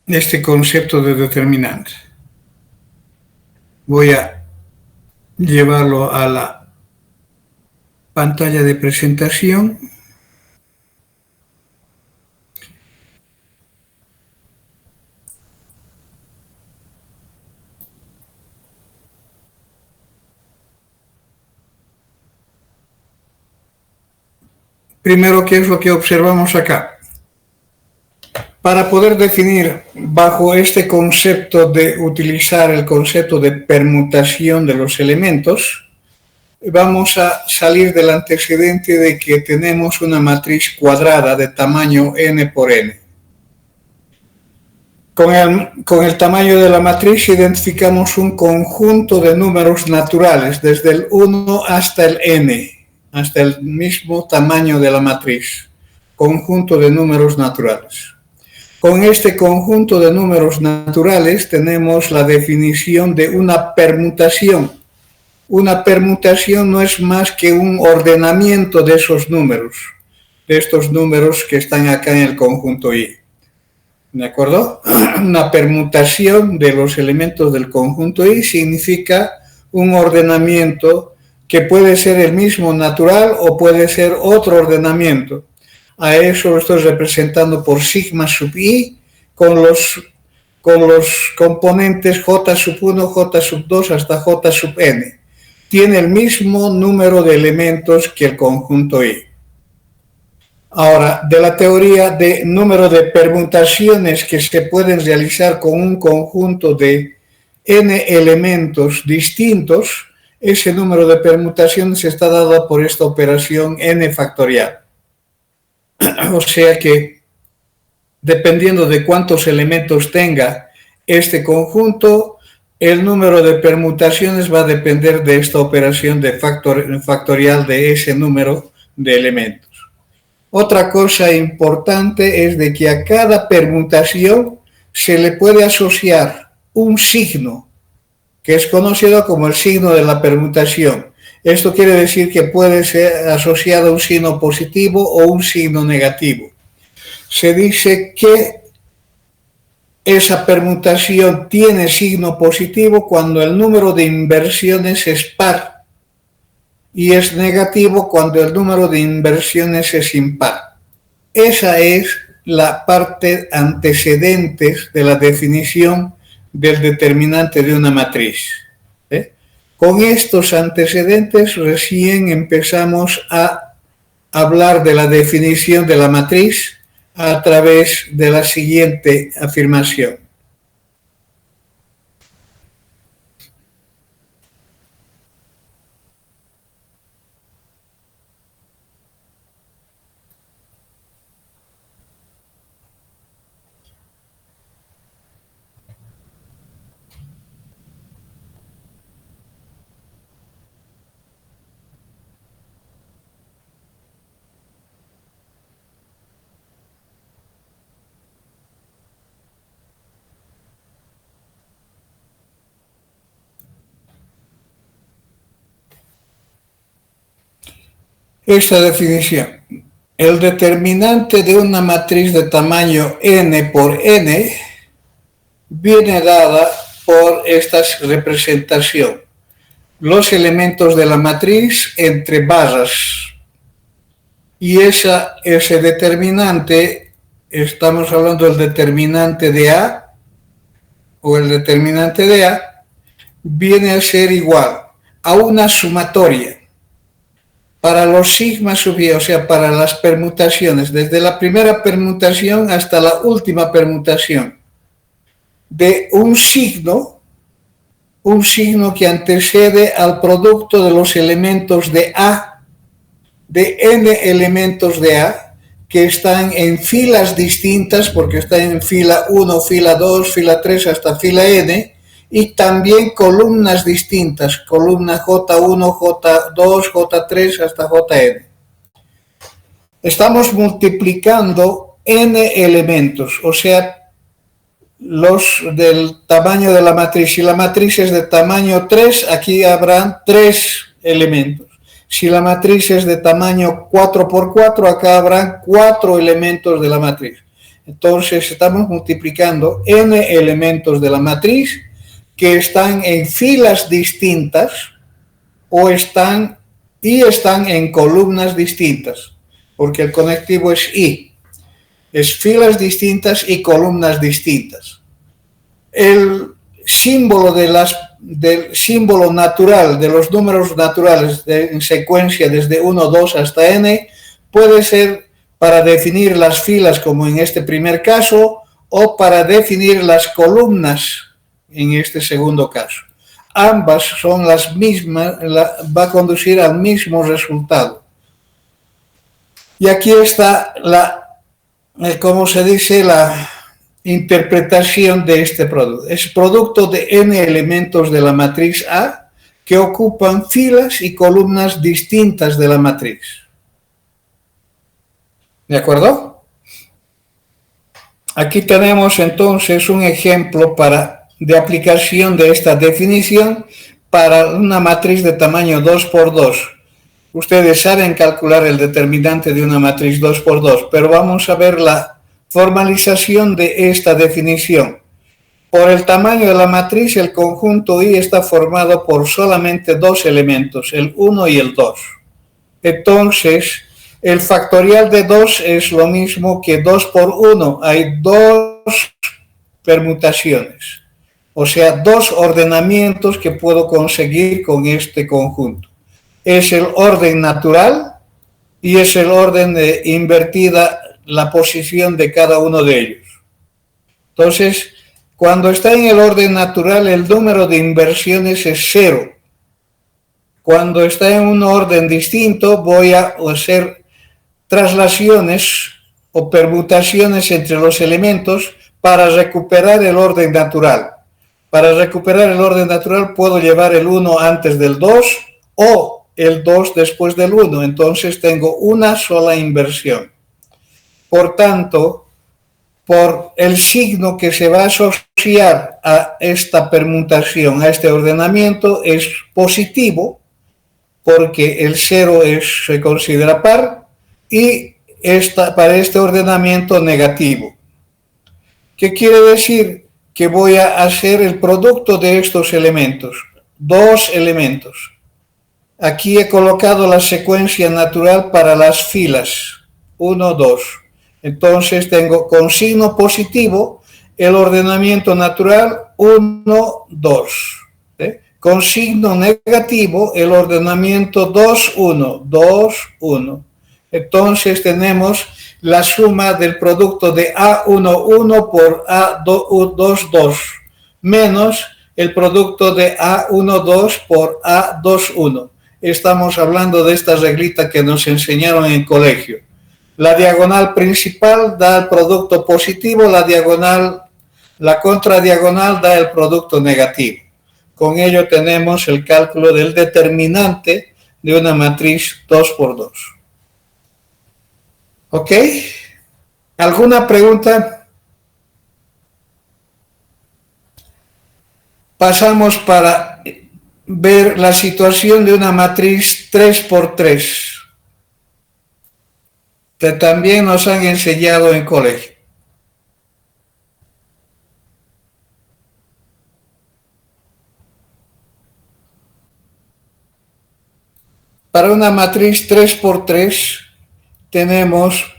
este concepto de determinante. Voy a llevarlo a la pantalla de presentación. Primero, ¿qué es lo que observamos acá? Para poder definir bajo este concepto de utilizar el concepto de permutación de los elementos, vamos a salir del antecedente de que tenemos una matriz cuadrada de tamaño n por n. Con el tamaño de la matriz identificamos un conjunto de números naturales, desde el 1 hasta el n, hasta el mismo tamaño de la matriz, conjunto de números naturales. Con este conjunto de números naturales tenemos la definición de una permutación. Una permutación no es más que un ordenamiento de esos números, de estos números que están acá en el conjunto I. ¿De acuerdo? Una permutación de los elementos del conjunto I significa un ordenamiento que puede ser el mismo natural o puede ser otro ordenamiento. A eso lo estoy representando por sigma sub I con los componentes j sub 1, j sub 2 hasta j sub n. Tiene el mismo número de elementos que el conjunto I. Ahora, de la teoría de número de permutaciones que se pueden realizar con un conjunto de n elementos distintos, ese número de permutaciones está dado por esta operación n factorial. O sea que, dependiendo de cuántos elementos tenga este conjunto, el número de permutaciones va a depender de esta operación de factorial de ese número de elementos. Otra cosa importante es de que a cada permutación se le puede asociar un signo, que es conocido como el signo de la permutación. Esto quiere decir que puede ser asociado a un signo positivo o un signo negativo. Se dice que esa permutación tiene signo positivo cuando el número de inversiones es par y es negativo cuando el número de inversiones es impar. Esa es la parte antecedente de la definición del determinante de una matriz. Con estos antecedentes recién empezamos a hablar de la definición de la matriz a través de la siguiente afirmación. Esta definición. El determinante de una matriz de tamaño n por n viene dada por esta representación. Los elementos de la matriz entre barras. Y ese determinante, estamos hablando del determinante de A, o el determinante de A, viene a ser igual a una sumatoria. Para los sigma sub i, o sea, para las permutaciones, desde la primera permutación hasta la última permutación, de un signo que antecede al producto de los elementos de A, de n elementos de A, que están en filas distintas, porque están en fila 1, fila 2, fila 3 hasta fila n, y también columnas distintas, columna J1, J2, J3 hasta Jn. Estamos multiplicando n elementos, o sea, los del tamaño de la matriz. Si la matriz es de tamaño 3, aquí habrán 3 elementos. Si la matriz es de tamaño 4 por 4, acá habrán 4 elementos de la matriz. Entonces estamos multiplicando n elementos de la matriz que están en filas distintas o están en columnas distintas, porque el conectivo es y. Es filas distintas y columnas distintas. El símbolo del símbolo natural, de los números naturales en secuencia desde 1, 2 hasta n, puede ser para definir las filas como en este primer caso o para definir las columnas en este segundo caso. Ambas son las mismas, va a conducir al mismo resultado. Y aquí está como se dice, la interpretación de este producto. Es producto de n elementos de la matriz A que ocupan filas y columnas distintas de la matriz. ¿De acuerdo? Aquí tenemos entonces un ejemplo de aplicación de esta definición para una matriz de tamaño 2 por 2. Ustedes saben calcular el determinante de una matriz 2 por 2, pero vamos a ver la formalización de esta definición. Por el tamaño de la matriz, el conjunto I está formado por solamente dos elementos, el 1 y el 2. Entonces, el factorial de 2 es lo mismo que 2 por 1. Hay dos permutaciones, o sea, dos ordenamientos que puedo conseguir con este conjunto. Es el orden natural y es el orden invertida la posición de cada uno de ellos. Entonces, cuando está en el orden natural, el número de inversiones es 0. Cuando está en un orden distinto, voy a hacer traslaciones o permutaciones entre los elementos para recuperar el orden natural. Para recuperar el orden natural puedo llevar el 1 antes del 2 o el 2 después del 1, entonces tengo una sola inversión. Por tanto, por el signo que se va a asociar a esta permutación, a este ordenamiento, es positivo, porque el 0 se considera par, y para este ordenamiento negativo. ¿Qué quiere decir? Que voy a hacer el producto de estos elementos, dos elementos. Aquí he colocado la secuencia natural para las filas, 1, 2. Entonces tengo con signo positivo el ordenamiento natural 1, 2. Con signo negativo el ordenamiento 2, 1, 2, 1. Entonces tenemos la suma del producto de A1, 1 por A2, 2 menos el producto de A1, 2 por A2, 1. Estamos hablando de esta reglita que nos enseñaron en colegio. La diagonal principal da el producto positivo, la contradiagonal da el producto negativo. Con ello tenemos el cálculo del determinante de una matriz 2 por 2. ¿Ok? ¿Alguna pregunta? Pasamos para ver la situación de una matriz 3 por 3, que también nos han enseñado en colegio. Para una matriz 3 por 3 tenemos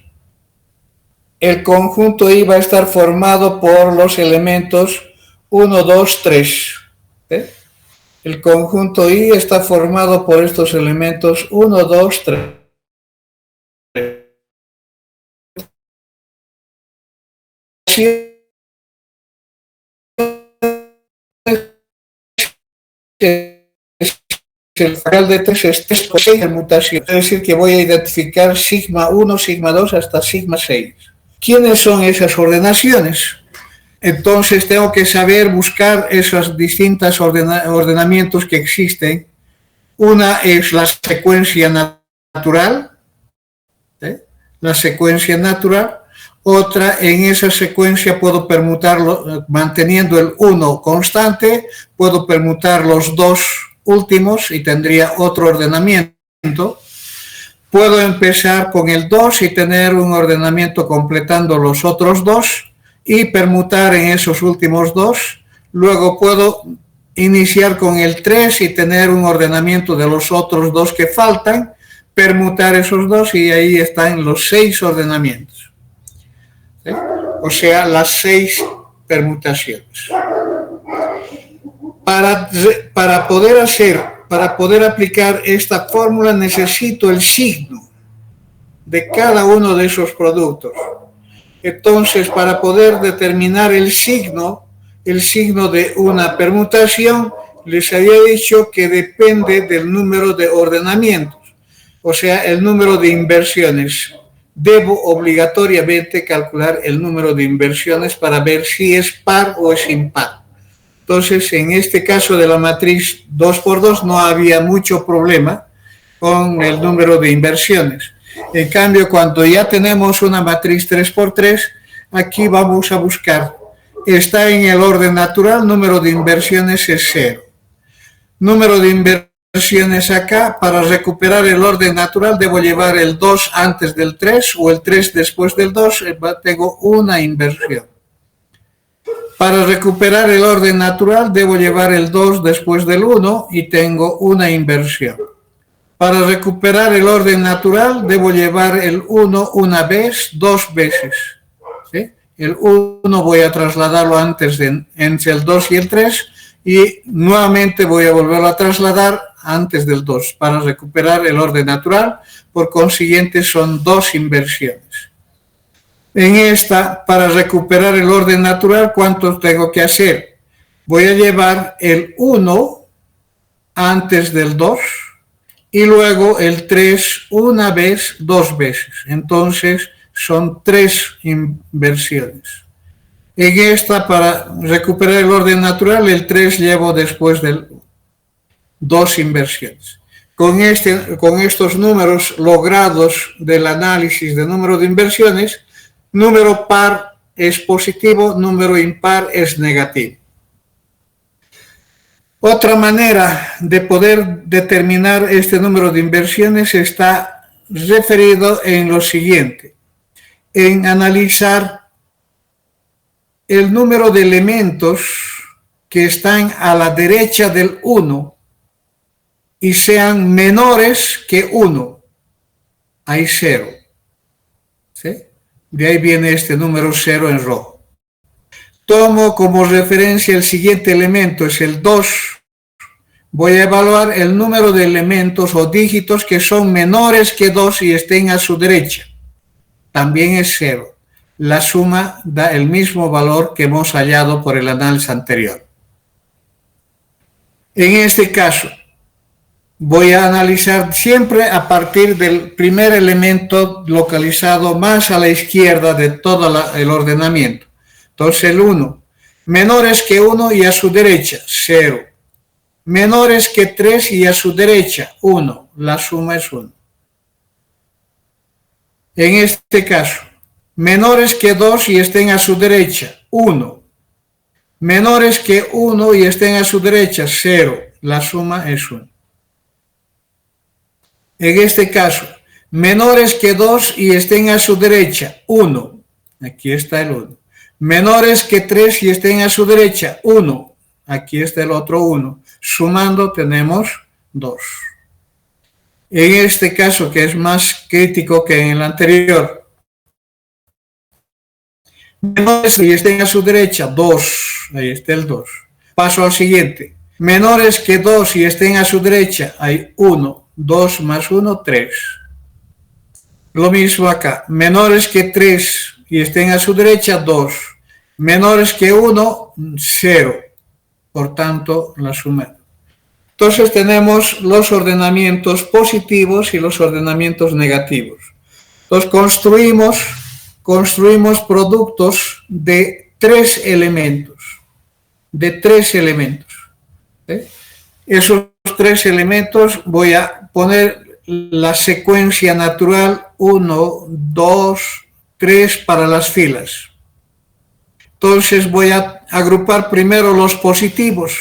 el conjunto I va a estar formado por los elementos 1, 2, 3. El conjunto I está formado por estos elementos 1, 2, 3. El factorial de 3 es 3 por 6 permutación, es decir, que voy a identificar sigma 1, sigma 2 hasta sigma 6. ¿Quiénes son esas ordenaciones? Entonces tengo que saber buscar esos distintos ordenamientos que existen. Una es la secuencia natural, la secuencia natural. Otra, en esa secuencia puedo permutarlo, manteniendo el 1 constante, puedo permutar los dos últimos y tendría otro ordenamiento. puedo empezar con el 2 y tener un ordenamiento completando los otros dos y permutar en esos últimos dos. Luego puedo iniciar con el 3 y tener un ordenamiento de los otros dos que faltan, permutar esos dos y ahí están los 6 ordenamientos. ¿Sí? O sea, las 6 permutaciones. Para poder aplicar esta fórmula necesito el signo de cada uno de esos productos. Entonces, para poder determinar el signo de una permutación, les había dicho que depende del número de ordenamientos, o sea, el número de inversiones. Debo obligatoriamente calcular el número de inversiones para ver si es par o es impar. Entonces, en este caso de la matriz 2×2 no había mucho problema con el número de inversiones. En cambio, cuando ya tenemos una matriz 3×3, aquí vamos a buscar, está en el orden natural, número de inversiones es 0. Número de inversiones acá, para recuperar el orden natural debo llevar el 2 antes del 3 o el 3 después del 2, tengo una inversión. Para recuperar el orden natural debo llevar el 2 después del 1 y tengo una inversión. Para recuperar el orden natural debo llevar el 1 una vez, 2 veces. ¿Sí? El 1 voy a trasladarlo antes entre el 2 y el 3 y nuevamente voy a volverlo a trasladar antes del 2 para recuperar el orden natural. Por consiguiente son 2 inversiones. En esta, para recuperar el orden natural, ¿cuánto tengo que hacer? Voy a llevar el 1 antes del 2 y luego el 3 una vez, 2 veces. Entonces son 3 inversiones. En esta, para recuperar el orden natural, el 3 llevo después del 2 inversiones. Con estos números logrados del análisis de número de inversiones, número par es positivo, número impar es negativo. Otra manera de poder determinar este número de inversiones está referido en lo siguiente, en analizar el número de elementos que están a la derecha del 1 y sean menores que 1. Hay 0. ¿Sí? De ahí viene este número 0 en rojo. Tomo como referencia el siguiente elemento, es el 2. Voy a evaluar el número de elementos o dígitos que son menores que 2 y estén a su derecha. También es 0. La suma da el mismo valor que hemos hallado por el análisis anterior. En este caso, voy a analizar siempre a partir del primer elemento localizado más a la izquierda de todo el ordenamiento. Entonces el 1, menores que 1 y a su derecha, 0. Menores que 3 y a su derecha, 1. La suma es 1. En este caso, menores que 2 y estén a su derecha, 1. Menores que 1 y estén a su derecha, 0. La suma es 1. En este caso, menores que 2 y estén a su derecha, 1. Aquí está el 1. Menores que 3 y estén a su derecha, 1. Aquí está el otro 1. Sumando tenemos 2. En este caso, que es más crítico que en el anterior, menores y estén a su derecha, 2. Ahí está el 2. Paso al siguiente. Menores que 2 y estén a su derecha, hay 1. 2 más 1, 3. Lo mismo acá. Menores que 3 y estén a su derecha, 2. Menores que 1, 0. Por tanto, la suma. Entonces tenemos los ordenamientos positivos y los ordenamientos negativos. Entonces construimos productos de 3 elementos. ¿Sí? Esos 3 elementos voy a poner la secuencia natural 1, 2, 3 para las filas. Entonces voy a agrupar primero los positivos.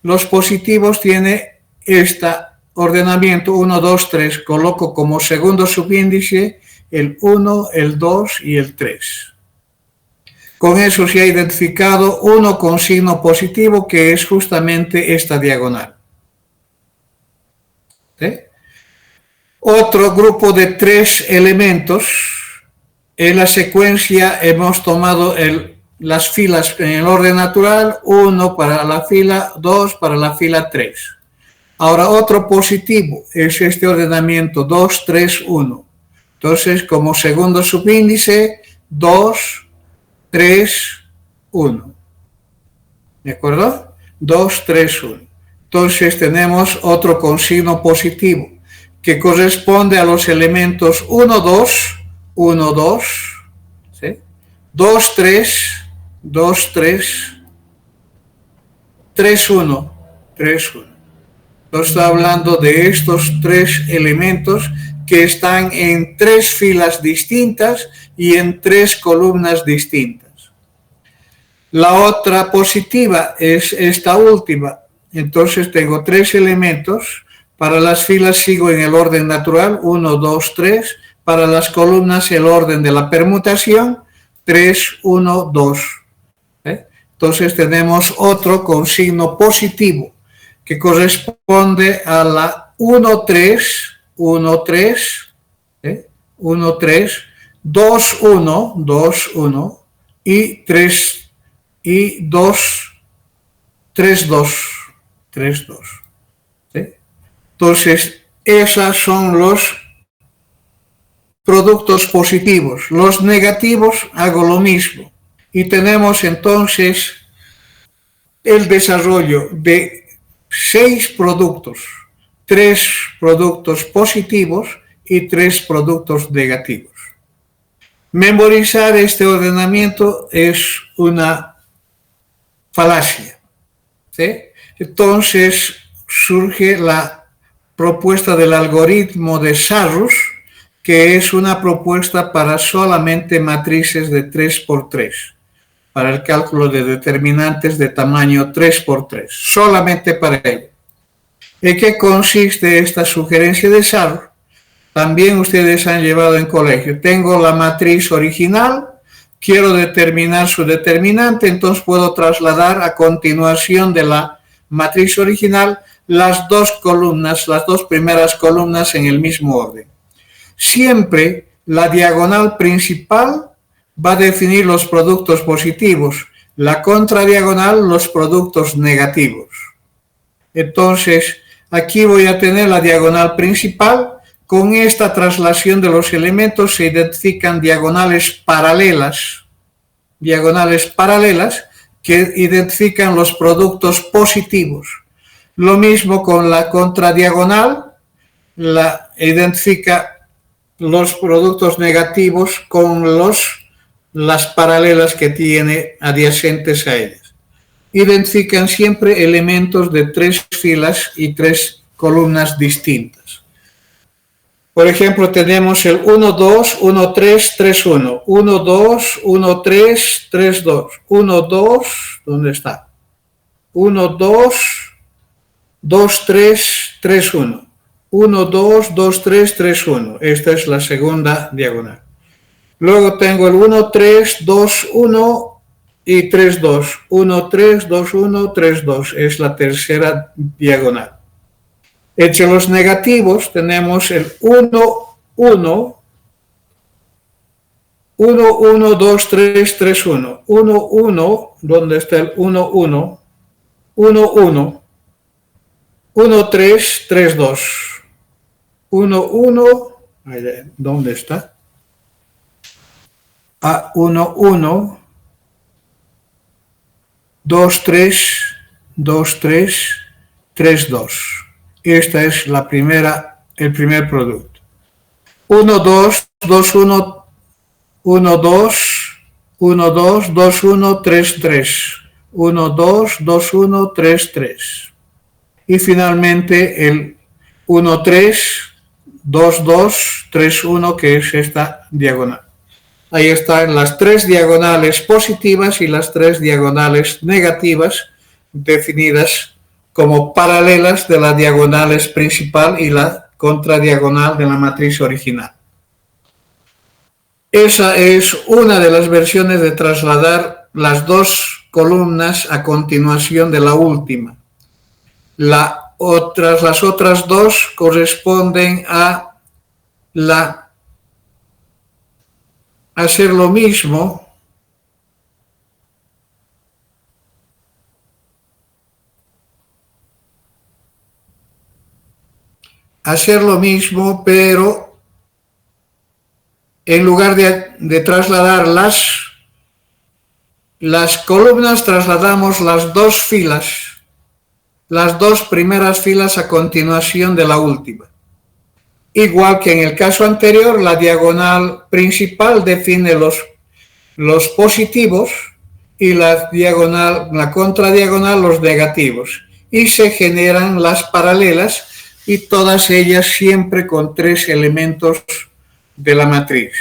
Los positivos tienen esta ordenamiento 1, 2, 3, coloco como segundo subíndice el 1, el 2 y el 3. Con eso se ha identificado uno con signo positivo, que es justamente esta diagonal. ¿Sí? Otro grupo de 3 elementos. En la secuencia hemos tomado las filas en el orden natural, 1 para la fila 2, para la fila 3. Ahora otro positivo es este ordenamiento 2, 3, 1. Entonces, como segundo subíndice, 2, 3, 1. ¿De acuerdo? 2, 3, 1. Entonces tenemos otro con signo positivo que corresponde a los elementos 1, 2, 1, 2, ¿sí? 2, 3, 2, 3, 3, 1, 3, 1. Entonces está hablando de estos 3 elementos que están en 3 filas distintas y en 3 columnas distintas. La otra positiva es esta última. Entonces tengo 3 elementos. Para las filas sigo en el orden natural, 1, 2, 3. Para las columnas el orden de la permutación, 3, 1, 2. Entonces tenemos otro con signo positivo que corresponde a la 1, 3, 1, 3, 1, 3, 2, 1, 2, 1 y 3 y 2, 3, 2, 3, 2. Entonces, esos son los productos positivos. Los negativos hago lo mismo. Y tenemos entonces el desarrollo de 6 productos, 3 productos positivos y 3 productos negativos. Memorizar este ordenamiento es una falacia, ¿sí? Entonces surge la propuesta del algoritmo de Sarrus, que es una propuesta para solamente matrices de 3×3, para el cálculo de determinantes de tamaño 3×3, solamente para ello. ¿En qué consiste esta sugerencia de Sarrus? También ustedes han llevado en colegio. Tengo la matriz original, quiero determinar su determinante, entonces puedo trasladar a continuación de la matriz original las 2 columnas, las 2 primeras columnas en el mismo orden. Siempre la diagonal principal va a definir los productos positivos, la contradiagonal los productos negativos. Entonces, aquí voy a tener la diagonal principal. Con esta traslación de los elementos se identifican diagonales paralelas que identifican los productos positivos. Lo mismo con la contradiagonal, la identifica los productos negativos con las paralelas que tiene adyacentes a ellas. Identifican siempre elementos de 3 filas y 3 columnas distintas. Por ejemplo, tenemos el 1, 2, 1, 3, 3, 1. 1, 2, 1, 3, 3, 2. 1, 2, ¿dónde está? 1, 2, 2, 3, 3, 1. 1, 2, 2, 3, 3, 1. Esta es la segunda diagonal. Luego tengo el 1, 3, 2, 1 y 3, 2. 1, 3, 2, 1, 3, 2. Es la tercera diagonal. Entre los negativos tenemos el 1, 1, 1, 1, 2, 3, 3, 1. 1, 1, ¿dónde está el 1, 1? 1, 1. 1, 3, 3, 2. 1, 1, ¿dónde está? 1, 1, 2, 3, 2, 3, 3, 2. Esta es el primer producto. 1, 2, 2, 1, 1, 2, 1, 2, 2, 1, 3, 3. 1, 2, 2, 1, 3, 3. Y finalmente el 1, 3, 2, 2, 3, 1, que es esta diagonal. Ahí están las 3 diagonales positivas y las 3 diagonales negativas definidas como paralelas de la diagonal principal y la contradiagonal de la matriz original. Esa es una de las versiones de trasladar las dos columnas a continuación de la última. Las otras dos corresponden a hacer lo mismo pero en lugar de trasladar las columnas, trasladamos las dos filas, las dos primeras filas a continuación de la última. Igual que en el caso anterior, la diagonal principal define los positivos y la contradiagonal los negativos. Y se generan las paralelas y todas ellas siempre con tres elementos de la matriz.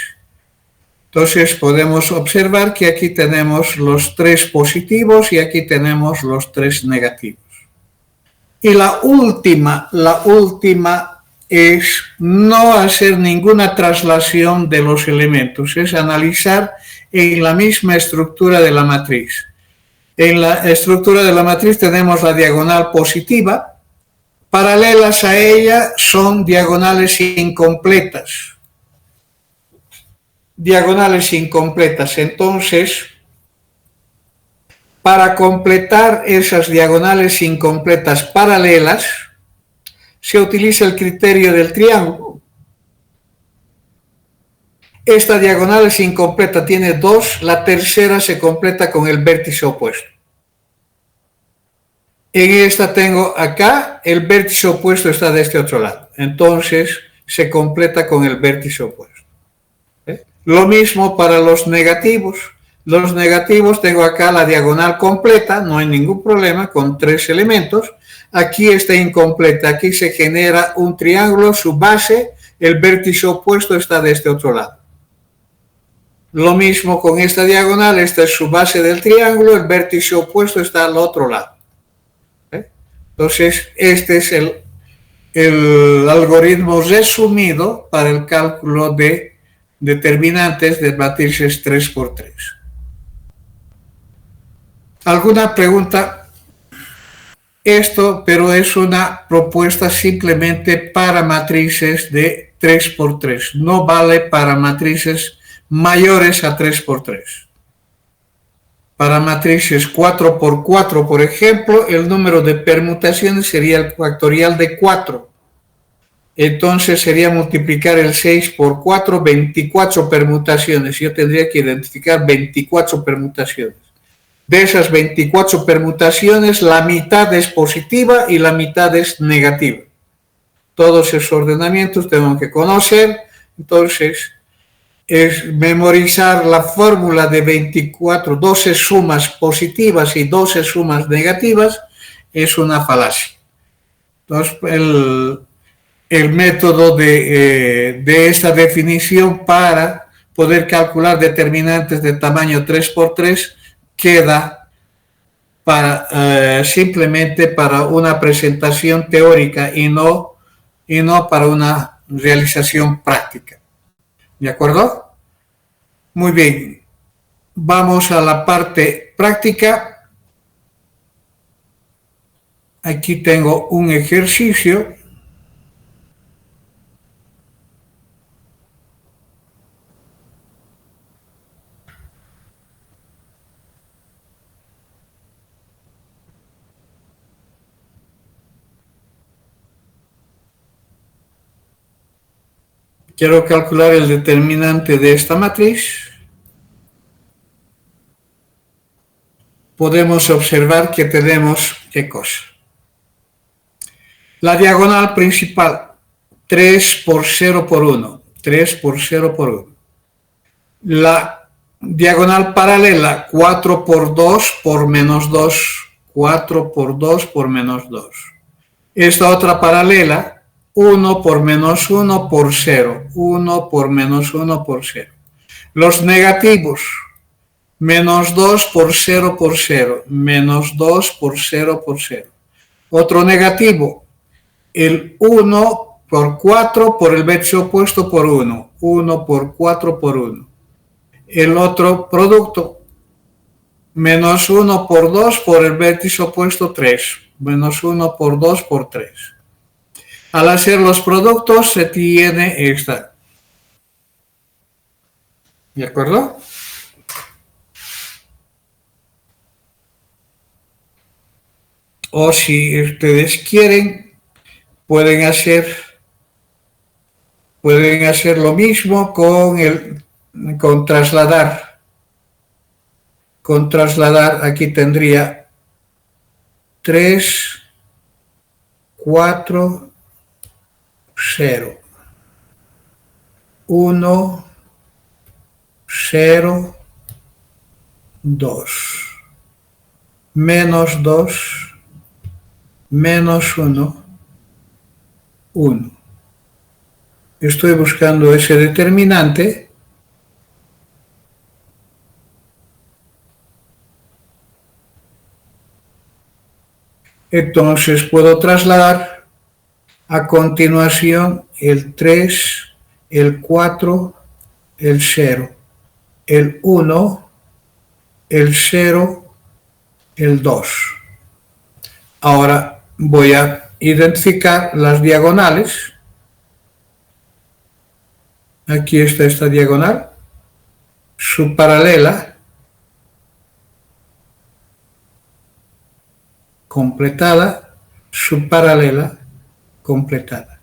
Entonces podemos observar que aquí tenemos los tres positivos y aquí tenemos los tres negativos. Y la última es no hacer ninguna traslación de los elementos, es analizar en la misma estructura de la matriz. En la estructura de la matriz tenemos la diagonal positiva, paralelas a ella son diagonales incompletas. Entonces, para completar esas diagonales incompletas paralelas, se utiliza el criterio del triángulo. Esta diagonal es incompleta, tiene dos, la tercera se completa con el vértice opuesto. En esta tengo acá, el vértice opuesto está de este otro lado, entonces se completa con el vértice opuesto. Lo mismo para los negativos. Los negativos tengo acá la diagonal completa, no hay ningún problema, con tres elementos. Aquí está incompleta, aquí se genera un triángulo, su base, el vértice opuesto está de este otro lado. Lo mismo con esta diagonal, esta es su base del triángulo, el vértice opuesto está al otro lado. Entonces, este es el algoritmo resumido para el cálculo de determinantes de matrices 3×3. ¿Alguna pregunta? Pero es una propuesta simplemente para matrices de 3×3. No vale para matrices mayores a 3×3. Para matrices 4×4, por ejemplo, el número de permutaciones sería el factorial de 4. Entonces sería multiplicar el 6 por 4, 24 permutaciones. Yo tendría que identificar 24 permutaciones. De esas 24 permutaciones, la mitad es positiva y la mitad es negativa. Todos esos ordenamientos tengo que conocer. Entonces, es memorizar la fórmula de 24, 12 sumas positivas y 12 sumas negativas, es una falacia. Entonces, el método de esta definición para poder calcular determinantes de tamaño 3×3 queda simplemente para una presentación teórica y no para una realización práctica. ¿De acuerdo? Muy bien. Vamos a la parte práctica. Aquí tengo un ejercicio. Quiero calcular el determinante de esta matriz. Podemos observar que tenemos, ¿qué cosa? La diagonal principal, 3 por 0 por 1. 3 por 0 por 1. La diagonal paralela, 4 por 2 por menos 2. 4 por 2 por menos 2. Esta otra paralela, 1 por menos 1 por 0. 1 por menos 1 por 0. Los negativos, menos 2 por 0 por 0. Menos 2 por 0 por 0. Otro negativo, el 1 por 4 por el vértice opuesto por 1. 1 por 4 por 1. El otro producto, menos 1 por 2 por el vértice opuesto 3. Menos 1 por 2 por 3. Al hacer los productos se tiene esta. ¿De acuerdo? O si ustedes quieren, pueden hacer lo mismo con trasladar. Con trasladar aquí tendría 3, 4, 0. 1, 0, 2. Menos 2, menos 1, 1. Estoy buscando ese determinante. Entonces puedo trasladar a continuación el 3, el 4, el 0, el 1, el 0, el 2. Ahora voy a identificar las diagonales. Aquí está esta diagonal, su paralela, completada, su paralela, completada.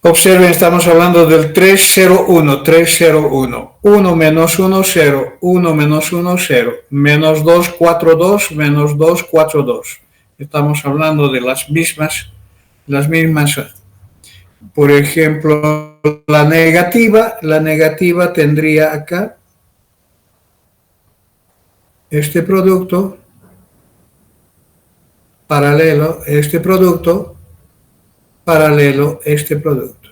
Observen, estamos hablando del 301, 301, 1 menos 1, 0, 1 menos 1, 0, menos 2, 4, 2, menos 2, 4, 2. Estamos hablando de las mismas. Por ejemplo, la negativa tendría acá este producto paralelo, este producto paralelo, este producto.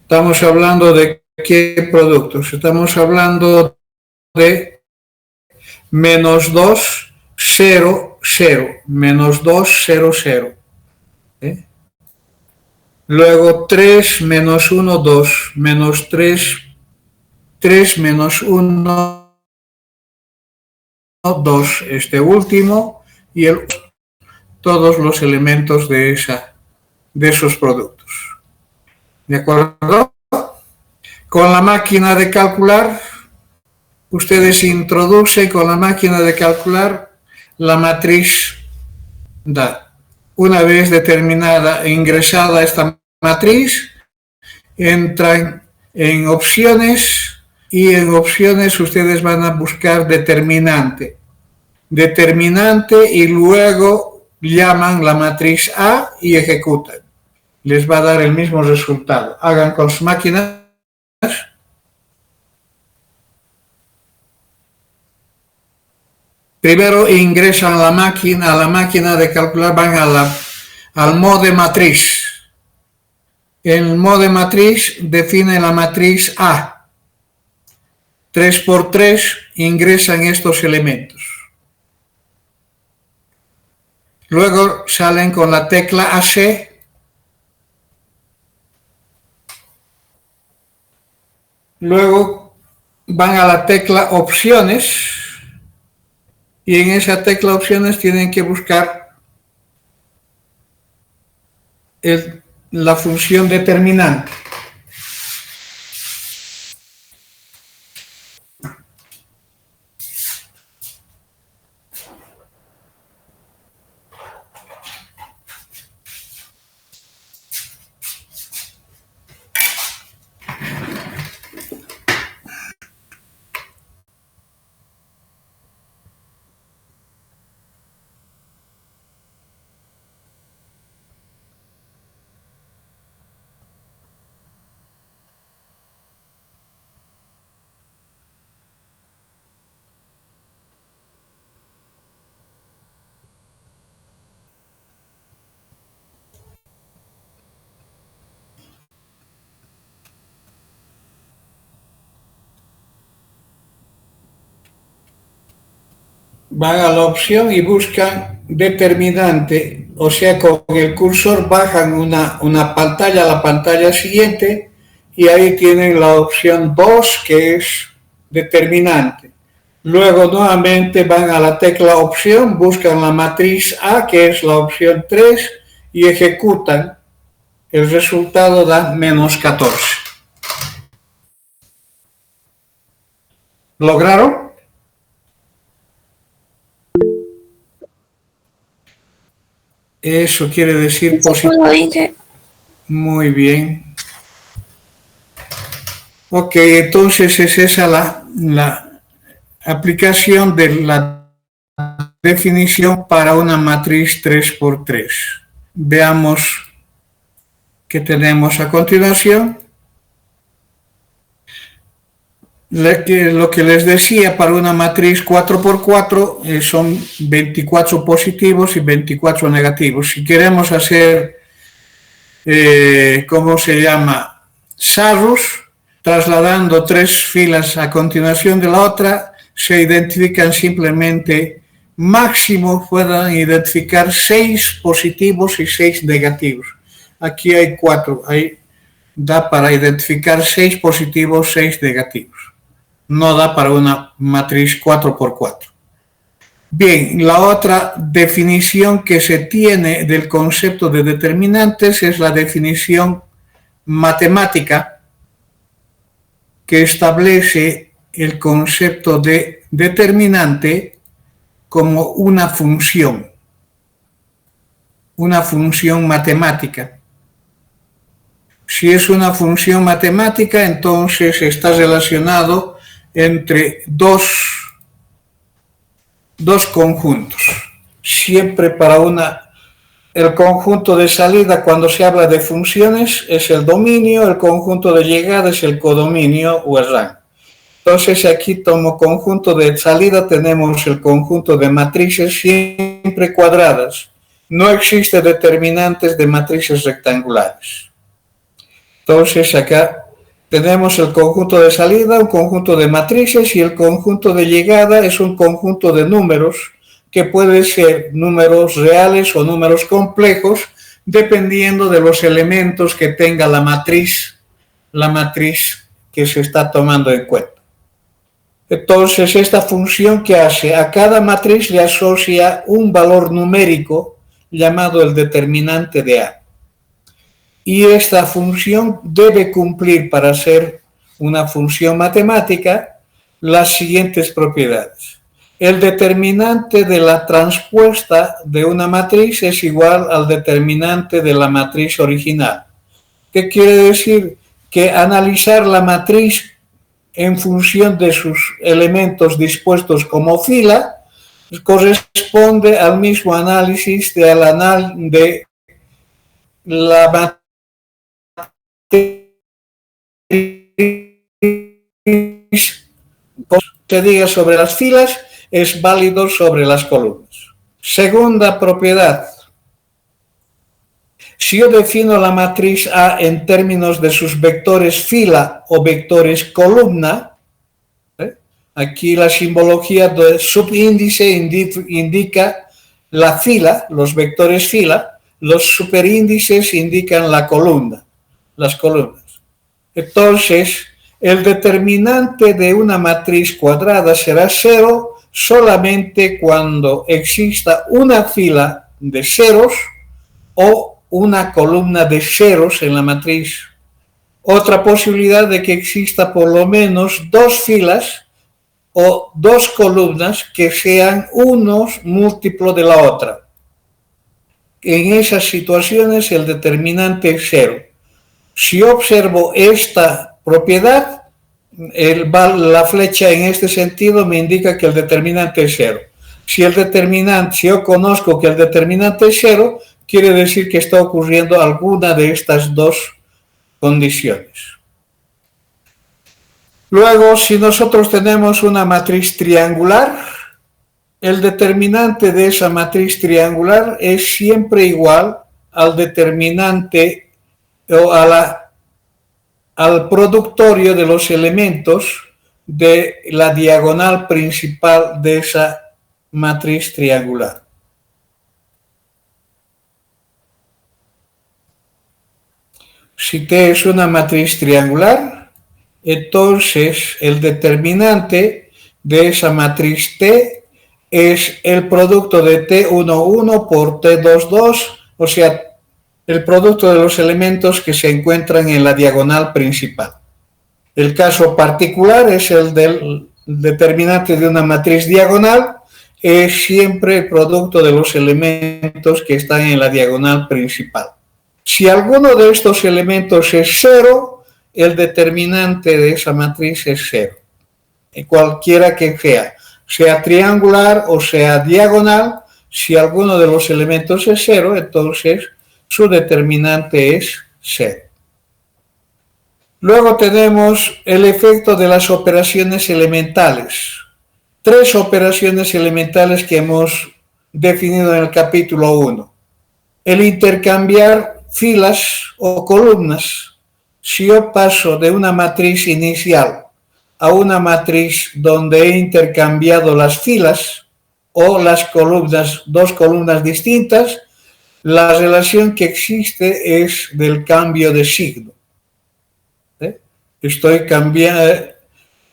Estamos hablando de qué productos. Estamos hablando de menos 2, 0, 0, menos 2, 0, 0. ¿Eh? Luego 3 menos 1, 2, menos 3, 3 menos 1, 2, este último, y todos los elementos de esos productos. ¿De acuerdo? Con la máquina de calcular, ustedes introducen con la máquina de calcular la matriz da. Una vez determinada e ingresada esta matriz, entran en opciones y en opciones ustedes van a buscar determinante. Determinante y luego llaman la matriz A y ejecutan. Les va a dar el mismo resultado. Hagan con sus máquinas. Primero ingresan a la máquina de calcular, van al modo de matriz. En el modo de matriz define la matriz A. 3 por 3 ingresan estos elementos. Luego salen con la tecla AC. Luego van a la tecla opciones. Y en esa tecla opciones tienen que buscar la función determinante. van a la opción y buscan determinante, o sea, con el cursor bajan una pantalla a la pantalla siguiente y ahí tienen la opción 2 que es determinante. Luego nuevamente van a la tecla opción, buscan la matriz A que es la opción 3 y ejecutan. El resultado da menos 14. ¿Lograron? Eso quiere decir positivo. Muy bien. Ok, entonces es esa la aplicación de la definición para una matriz 3×3. Veamos qué tenemos a continuación. Lo que les decía, para una matriz 4×4 son 24 positivos y 24 negativos. Si queremos hacer, ¿cómo se llama? Sarrus, trasladando 3 filas a continuación de la otra, se identifican simplemente, máximo puedan identificar 6 positivos y 6 negativos. Aquí hay 4, ahí da para identificar 6 positivos, 6 negativos. No da para una matriz 4×4. Bien, la otra definición que se tiene del concepto de determinantes es la definición matemática que establece el concepto de determinante como una función matemática. Si es una función matemática, entonces está relacionado entre dos conjuntos. Siempre para el conjunto de salida, cuando se habla de funciones, es el dominio, el conjunto de llegada es el codominio o el rango. Entonces aquí como conjunto de salida tenemos el conjunto de matrices siempre cuadradas. No existe determinantes de matrices rectangulares. Entonces acá tenemos el conjunto de salida, un conjunto de matrices, y el conjunto de llegada es un conjunto de números que pueden ser números reales o números complejos, dependiendo de los elementos que tenga la matriz que se está tomando en cuenta. Entonces, esta función que hace, a cada matriz le asocia un valor numérico llamado el determinante de A. Y esta función debe cumplir, para ser una función matemática, las siguientes propiedades. El determinante de la transpuesta de una matriz es igual al determinante de la matriz original. ¿Qué quiere decir? Que analizar la matriz en función de sus elementos dispuestos como fila corresponde al mismo análisis de la matriz se diga sobre las filas es válido sobre las columnas. Segunda propiedad. Si yo defino la matriz A en términos de sus vectores fila o vectores columna, aquí la simbología de subíndice indica la fila, los vectores fila, los superíndices indican la columna, las columnas. Entonces, el determinante de una matriz cuadrada será 0 solamente cuando exista una fila de ceros o una columna de ceros en la matriz. Otra posibilidad de que exista por lo menos 2 filas o 2 columnas que sean unos múltiplos de la otra. En esas situaciones el determinante es 0. Si observo esta propiedad, la flecha en este sentido me indica que el determinante es 0. Si yo conozco que el determinante es 0, quiere decir que está ocurriendo alguna de estas 2 condiciones. Luego, si nosotros tenemos una matriz triangular, el determinante de esa matriz triangular es siempre igual al determinante o al productorio de los elementos de la diagonal principal de esa matriz triangular. Si T es una matriz triangular, entonces el determinante de esa matriz T es el producto de T11 por T22, o sea, el producto de los elementos que se encuentran en la diagonal principal. El caso particular es el del determinante de una matriz diagonal, es siempre el producto de los elementos que están en la diagonal principal. Si alguno de estos elementos es cero, el determinante de esa matriz es cero. Cualquiera que sea triangular o sea diagonal, si alguno de los elementos es cero, entonces su determinante es cero. Luego tenemos el efecto de las operaciones elementales. 3 operaciones elementales que hemos definido en el capítulo 1. El intercambiar filas o columnas. Si yo paso de una matriz inicial a una matriz donde he intercambiado las filas o las columnas, 2 columnas distintas, la relación que existe es del cambio de signo. Estoy cambiando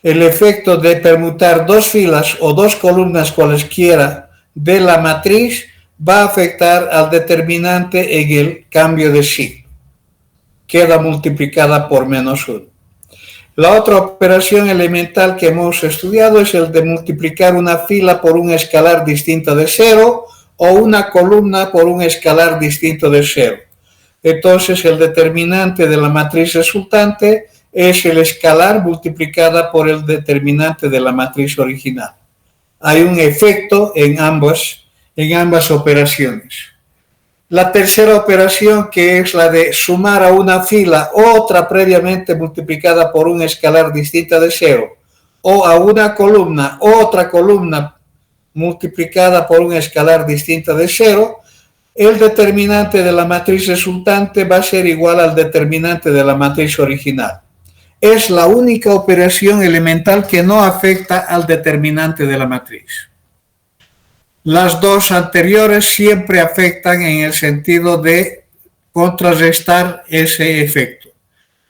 el efecto de permutar 2 filas o 2 columnas cualesquiera de la matriz va a afectar al determinante en el cambio de signo. Queda multiplicada por -1. La otra operación elemental que hemos estudiado es el de multiplicar una fila por un escalar distinto de 0 o una columna por un escalar distinto de 0. Entonces el determinante de la matriz resultante es el escalar multiplicada por el determinante de la matriz original. Hay un efecto en ambas operaciones. La tercera operación, que es la de sumar a una fila otra previamente multiplicada por un escalar distinta de 0, o a una columna otra columna multiplicada por un escalar distinta de 0, el determinante de la matriz resultante va a ser igual al determinante de la matriz original. Es la única operación elemental que no afecta al determinante de la matriz. Las 2 anteriores siempre afectan en el sentido de contrarrestar ese efecto.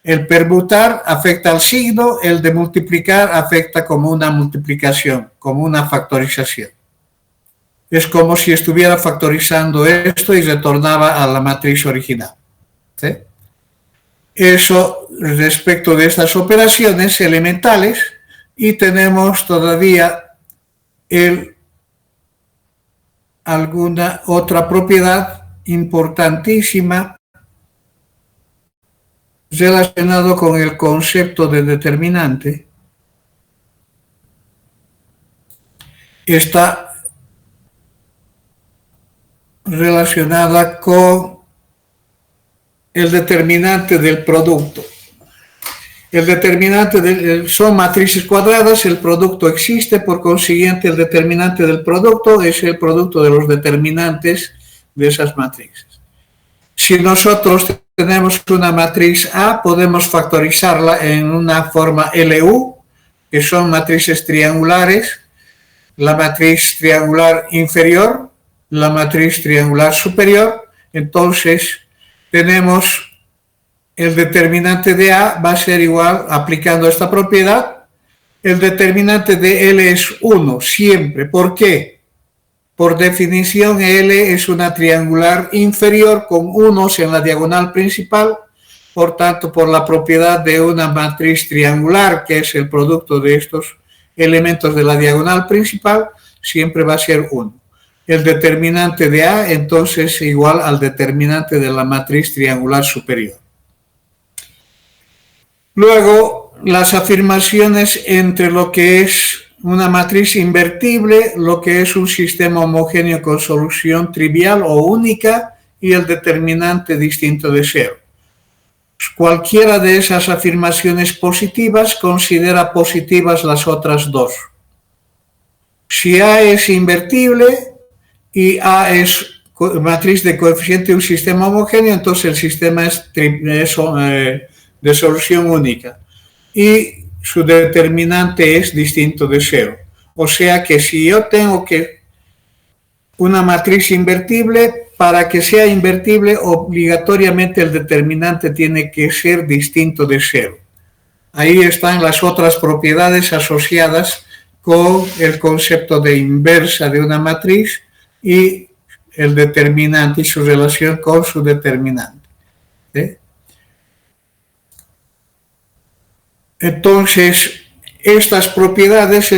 El permutar afecta al signo, el de multiplicar afecta como una multiplicación, como una factorización. Es como si estuviera factorizando esto y retornaba a la matriz original. ¿Sí? Eso respecto de estas operaciones elementales, y tenemos todavía alguna otra propiedad importantísima relacionado con el concepto de determinante. Está relacionada con el determinante del producto. El determinante son matrices cuadradas, el producto existe, por consiguiente el determinante del producto es el producto de los determinantes de esas matrices. Si nosotros tenemos una matriz A, podemos factorizarla en una forma LU, que son matrices triangulares, la matriz triangular inferior, la matriz triangular superior. Entonces tenemos el determinante de A va a ser igual, aplicando esta propiedad, el determinante de L es 1, siempre. ¿Por qué? Por definición, L es una triangular inferior con unos en la diagonal principal, por tanto, por la propiedad de una matriz triangular, que es el producto de estos elementos de la diagonal principal, siempre va a ser 1. El determinante de A, entonces, es igual al determinante de la matriz triangular superior. Luego, las afirmaciones entre lo que es una matriz invertible, lo que es un sistema homogéneo con solución trivial o única y el determinante distinto de 0. Cualquiera de esas afirmaciones positivas considera positivas las otras 2. Si A es invertible y A es matriz de coeficiente de un sistema homogéneo, entonces el sistema es de solución única y su determinante es distinto de 0. O sea que si yo tengo que una matriz invertible. Para que sea invertible, obligatoriamente el determinante tiene que ser distinto de cero. Ahí están las otras propiedades asociadas con el concepto de inversa de una matriz y el determinante y su relación con su determinante. ¿Sí? Entonces, estas propiedades,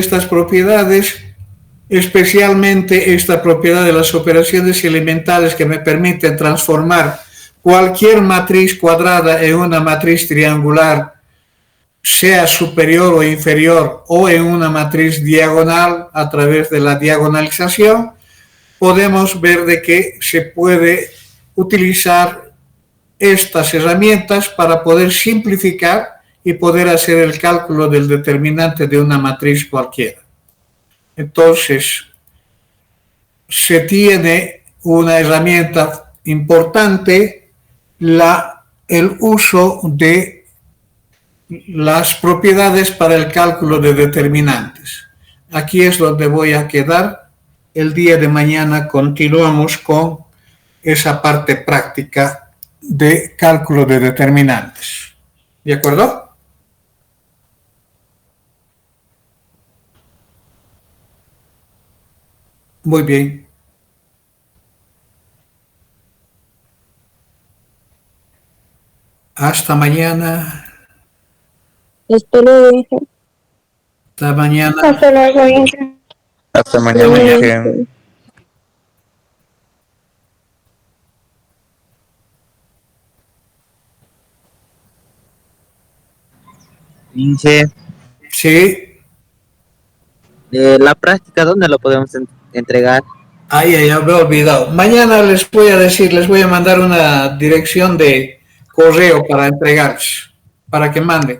especialmente esta propiedad de las operaciones elementales que me permiten transformar cualquier matriz cuadrada en una matriz triangular, sea superior o inferior, o en una matriz diagonal a través de la diagonalización, podemos ver de que se puede utilizar estas herramientas para poder simplificar y poder hacer el cálculo del determinante de una matriz cualquiera. Entonces, se tiene una herramienta importante, el uso de las propiedades para el cálculo de determinantes. Aquí es donde voy a quedar. El día de mañana continuamos con esa parte práctica de cálculo de determinantes. ¿De acuerdo? Muy bien. Hasta mañana. Hasta luego. Hasta mañana. Hasta luego. Hasta mañana. Inge, Sí. la práctica, ¿dónde lo podemos entregar? Ay, ya me he olvidado. Mañana les voy a decir, les voy a mandar una dirección de correo para entregarles, para que manden.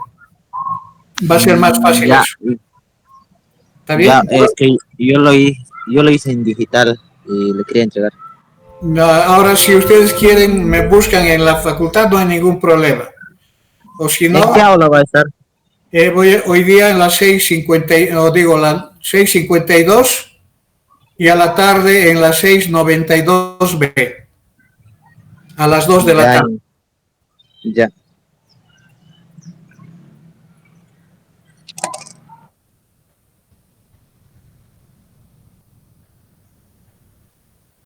Va a ser más fácil Ya, eso. ¿Está bien? ya, es que yo lo hice en digital y le quería entregar. Ahora, si ustedes quieren, me buscan en la facultad, no hay ningún problema. O si no, ¿En qué aula va a estar? hoy día en las 6:52 y a la tarde en las 6:92B. A las 2 de la tarde. Ya.